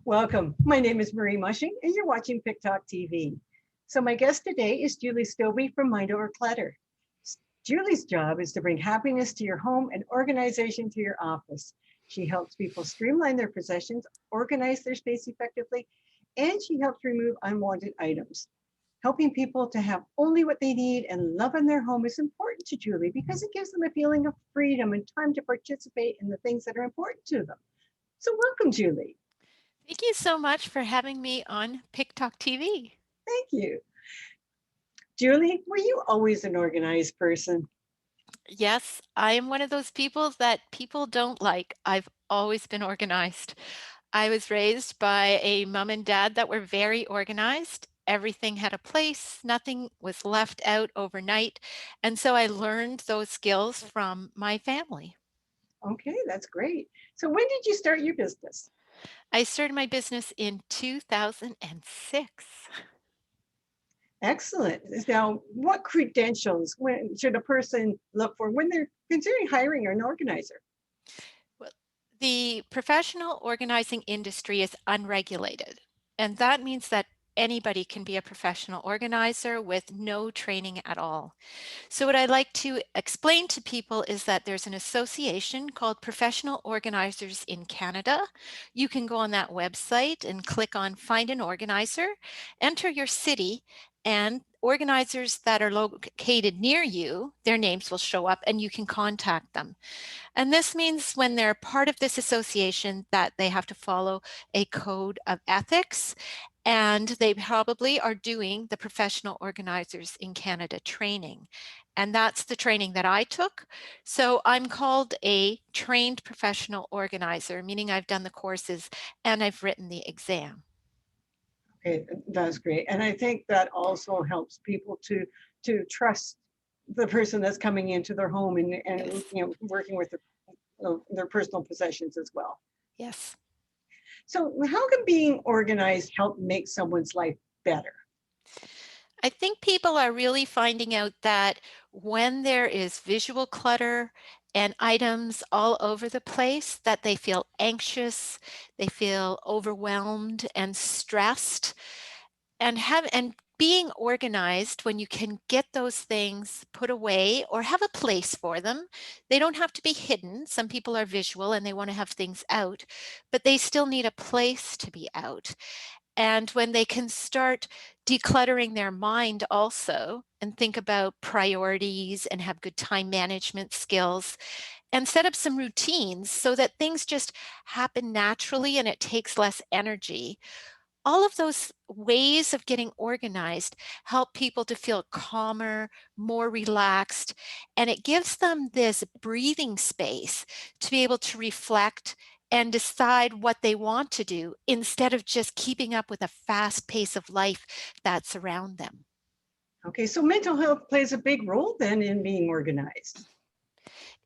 Welcome. My name is Marie Mushing, and you're watching PIC Talk TV. So my guest today is Julie Stobbe from Mind Over Clutter. Julie's job is to bring happiness to your home and organization to your office. She helps people streamline their possessions, organize their space effectively, and she helps remove unwanted items. Helping people to have only what they need and love in their home is important to Julie because it gives them a feeling of freedom and time to participate in the things that are important to them. So welcome, Julie. Thank you so much for having me on PicTalk TV. Thank you. Julie, were you always an organized person? Yes, I am one of those people that people don't like. I've always been organized. I was raised by a mom and dad that were very organized. Everything had a place, nothing was left out overnight. And so I learned those skills from my family. Okay, that's great. So when did you start your business? I started my business in 2006. Excellent. Now, what credentials should a person look for when they're considering hiring an organizer? Well, the professional organizing industry is unregulated, and that means that anybody can be a professional organizer with no training at all. So what I like to explain to people is that there's an association called Professional Organizers in Canada. You can go on that website and click on Find an Organizer, enter your city, and organizers that are located near you, their names will show up and you can contact them. And this means when they're part of this association that they have to follow a code of ethics, and they probably are doing the Professional Organizers in Canada training. And that's the training that I took. So I'm called a trained professional organizer, meaning I've done the courses and I've written the exam. Okay, that's great. And I think that also helps people to trust the person that's coming into their home and Yes, working with their personal possessions as well. yes. So how can being organized help make someone's life better? I think people are really finding out that when there is visual clutter and items all over the place, that they feel anxious, they feel overwhelmed and stressed, and being organized when you can get those things put away or have a place for them. They don't have to be hidden. Some people are visual and they want to have things out, but they still need a place to be out. And when they can start decluttering their mind also and think about priorities and have good time management skills and set up some routines so that things just happen naturally and it takes less energy. All of those ways of getting organized help people to feel calmer, more relaxed, and it gives them this breathing space to be able to reflect and decide what they want to do instead of just keeping up with a fast pace of life that's around them. Okay, so mental health plays a big role then in being organized.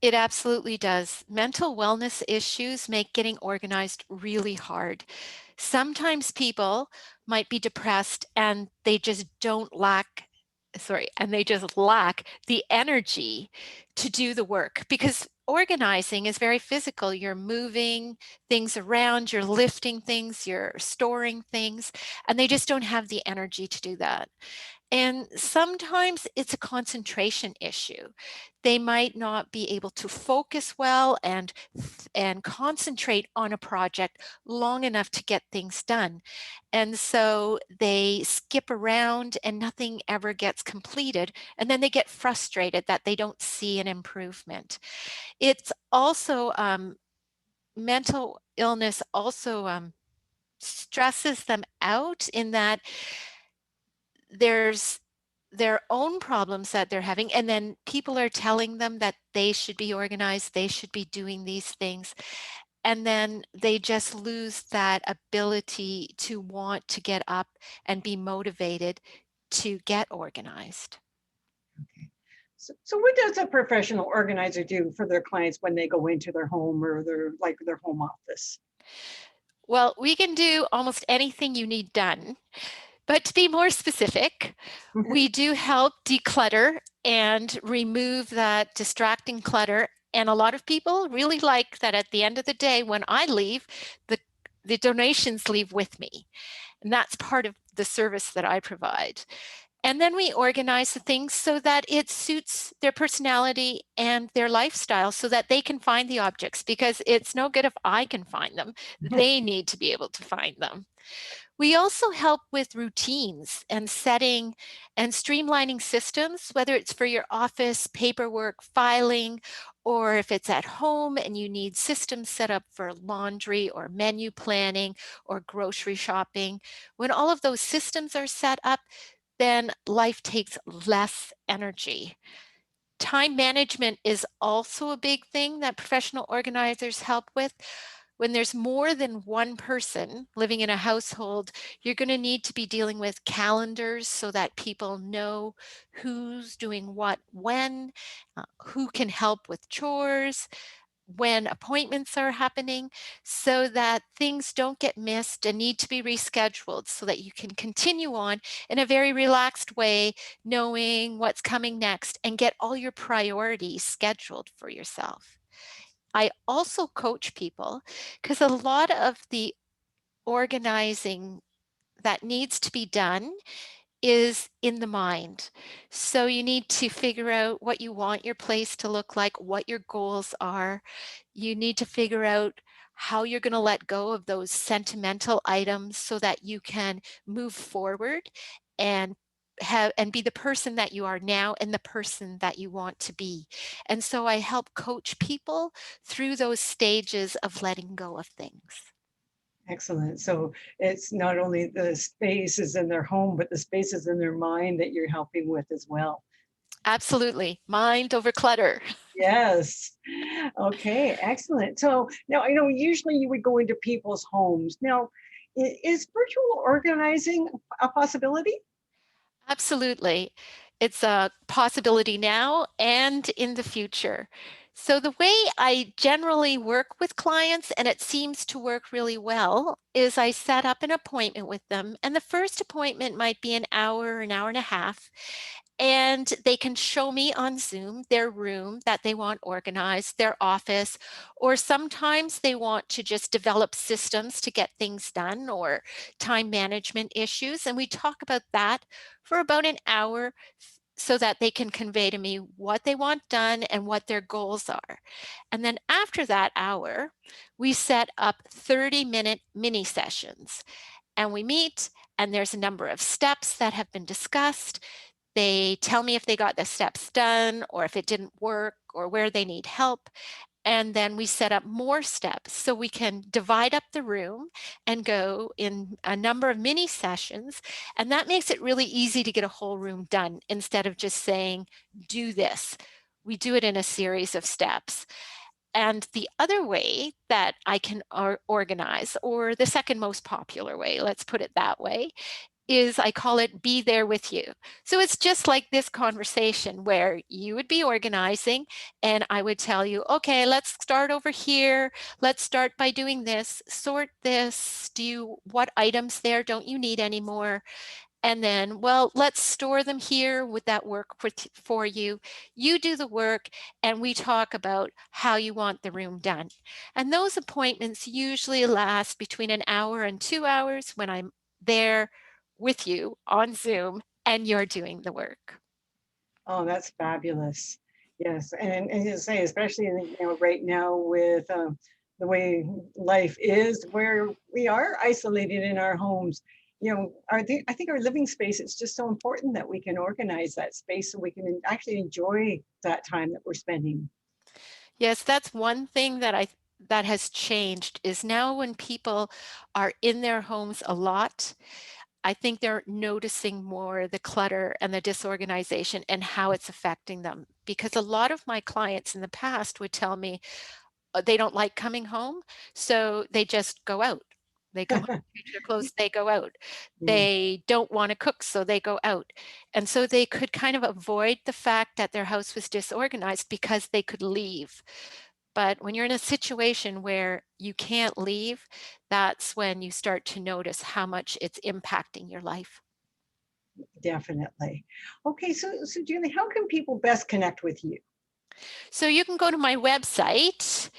It absolutely does. Mental wellness issues make getting organized really hard. Sometimes people might be depressed and they just don't lack sorry, and they just lack the energy to do the work because organizing is very physical. You're moving things around, you're lifting things, you're storing things, and they just don't have the energy to do that. And sometimes it's a concentration issue. They might not be able to focus well and concentrate on a project long enough to get things done. And so they skip around and nothing ever gets completed. And then they get frustrated that they don't see an improvement. It's also mental illness also stresses them out in that there's their own problems that they're having, and then people are telling them that they should be organized, they should be doing these things, and then they just lose that ability to want to get up and be motivated to get organized. Okay. So what does a professional organizer do for their clients when they go into their home or their home office? Well, we can do almost anything you need done. But to be more specific, we do help declutter and remove that distracting clutter. And a lot of people really like that at the end of the day, when I leave, the the donations leave with me. And that's part of the service that I provide. And then we organize the things so that it suits their personality and their lifestyle so that they can find the objects, because it's no good if I can find them. They need to be able to find them. We also help with routines and setting and streamlining systems, whether it's for your office, paperwork, filing, or if it's at home and you need systems set up for laundry or menu planning or grocery shopping. When all of those systems are set up, then life takes less energy. Time management is also a big thing that professional organizers help with. When there's more than one person living in a household, you're going to need to be dealing with calendars so that people know who's doing what when, who can help with chores, when appointments are happening, so that things don't get missed and need to be rescheduled so that you can continue on in a very relaxed way, knowing what's coming next and get all your priorities scheduled for yourself. I also coach people because a lot of the organizing that needs to be done is in the mind. So you need to figure out what you want your place to look like, what your goals are. You need to figure out how you're going to let go of those sentimental items so that you can move forward and be the person that you are now and the person that you want to be. And so I help coach people through those stages of letting go of things. Excellent. So it's not only the spaces in their home, but the spaces in their mind that you're helping with as well. Absolutely. Mind over clutter. Yes. Okay, excellent. So now I know usually you would go into people's homes. Now, is virtual organizing a possibility? Absolutely. It's a possibility now and in the future. So, the way I generally work with clients, and it seems to work really well, is I set up an appointment with them. And the first appointment might be an hour and a half. And they can show me on Zoom their room that they want organized, their office, or sometimes they want to just develop systems to get things done or time management issues. And we talk about that for about an hour so that they can convey to me what they want done and what their goals are. And then after that hour, we set up 30-minute mini sessions and we meet, and there's a number of steps that have been discussed. They tell me if they got the steps done or if it didn't work or where they need help. And then we set up more steps so we can divide up the room and go in a number of mini sessions. And that makes it really easy to get a whole room done instead of just saying, do this. We do it in a series of steps. And the other way that I can organize, or the second most popular way, let's put it that way, is I call it be there with you. So it's just like this conversation where you would be organizing and I would tell you, okay, let's start over here. Let's start by doing this, sort this. What items there don't you need anymore? And then, well, let's store them here. Would that work for you? You do the work and we talk about how you want the room done. And those appointments usually last between an hour and 2 hours when I'm there with you on Zoom and you're doing the work. Oh, that's fabulous. Yes, and you say, especially in, right now with the way life is, where we are isolated in our homes. I think our living space, it's just so important that we can organize that space so we can actually enjoy that time that we're spending. Yes, that's one thing that has changed is now when people are in their homes a lot, I think they're noticing more the clutter and the disorganization and how it's affecting them. Because a lot of my clients in the past would tell me they don't like coming home, so they just go out. They come home, change their clothes, they go out. Mm, They don't want to cook, so they go out. And so they could kind of avoid the fact that their house was disorganized because they could leave. But when you're in a situation where you can't leave, that's when you start to notice how much it's impacting your life. definitely. Okay, so Julie, how can people best connect with you? So you can go to my website,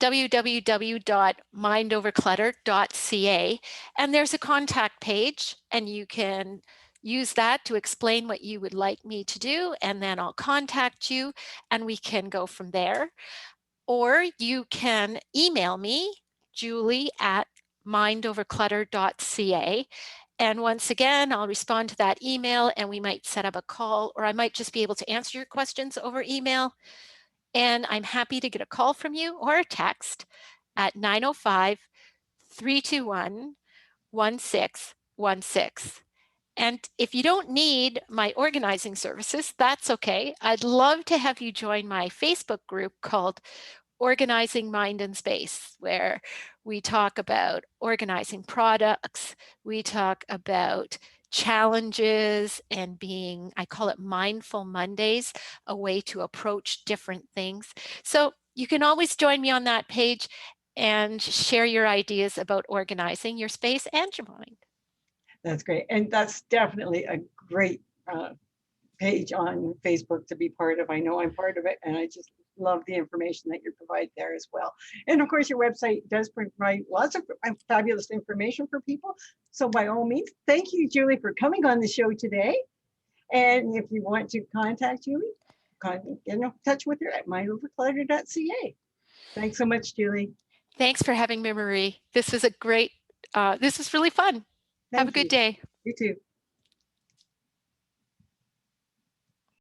www.mindoverclutter.ca, and there's a contact page, and you can use that to explain what you would like me to do, and then I'll contact you and we can go from there. Or you can email me, julie@mindoverclutter.ca. And once again, I'll respond to that email and we might set up a call, or I might just be able to answer your questions over email. And I'm happy to get a call from you or a text at 905-321-1616. And if you don't need my organizing services, that's okay. I'd love to have you join my Facebook group called Organizing Mind and Space, where we talk about organizing products, we talk about challenges and being, I call it Mindful Mondays, a way to approach different things. So you can always join me on that page and share your ideas about organizing your space and your mind. That's great. And that's definitely a great page on Facebook to be part of. I know I'm part of it, and I just love the information that you provide there as well. And of course, your website does provide lots of fabulous information for people. So by all means, thank you, Julie, for coming on the show today. And if you want to contact Julie, get in touch with her at mindoverclutter.ca. Thanks so much, Julie. Thanks for having me, Marie. This was a great, this was really fun. Have a Thank good you. day. You too.